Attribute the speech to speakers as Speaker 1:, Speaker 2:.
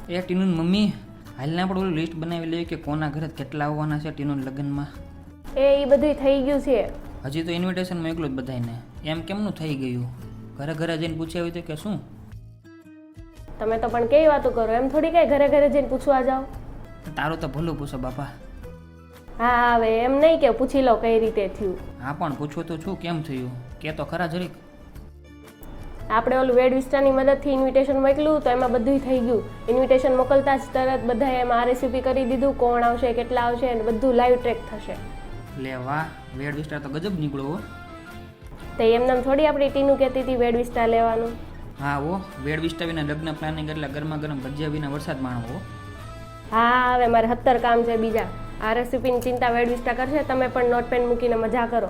Speaker 1: એ ટીનુન mummy હાલને આપણે ઓલું list બનાવી લઈએ કે કોના ઘરે કેટલા આવવાના છે ટીનુન લગ્નમાં.
Speaker 2: એ બધું થઈ ગયું છે.
Speaker 1: હજી તો ઇન્વિટેશન મોકલું જ બધાને. એમ કેમનું થઈ ગયું? ઘરે ઘરે જઈને પૂછ્યા હોય તો કે શું?
Speaker 2: તમે તો પણ કેવી વાતો કરો, એમ થોડી કઈ ઘરે ઘરે જઈને પૂછવા જાઓ.
Speaker 1: તારું તો ભલું પૂછો બાપા.
Speaker 2: હા હવે એમ નહીં કે પૂછી લો કઈ રીતે થયું.
Speaker 1: હા પણ પૂછવું તો છું કેમ થયું કે તો ખરા જરીક.
Speaker 2: આપણે ઓલું વેડ વિસ્ટાની મદદથી ઇન્વિટેશન મોકલ્યું તો એમાં બધું થઈ ગયું. ઇન્વિટેશન મોકલતા જ તરત બધાએ એમાં RSVP કરી દીધું, કોણ આવશે કેટલા આવશે અને બધું લાઈવ ટ્રેક થશે.
Speaker 1: લે વાહ, વેડ વિસ્ટાર તો ગજબ નીકળ્યો હો.
Speaker 2: તો એમનામ થોડી આપણી ટીનું કહેતી હતી વેડ વિસ્ટા લેવાનું.
Speaker 1: હા હો, વેડ વિસ્ટા વિના લગ્ન પ્લાનિંગ એટલે ગરમા ગરમ ભજીયા વિના વરસાદ માણવો હો.
Speaker 2: હા હવે મારે 17 કામ છે બીજા. RSVP ની ચિંતા વેડ વિસ્ટા કરશે, તમે પણ નોટ પેન મૂકીને મજા કરો.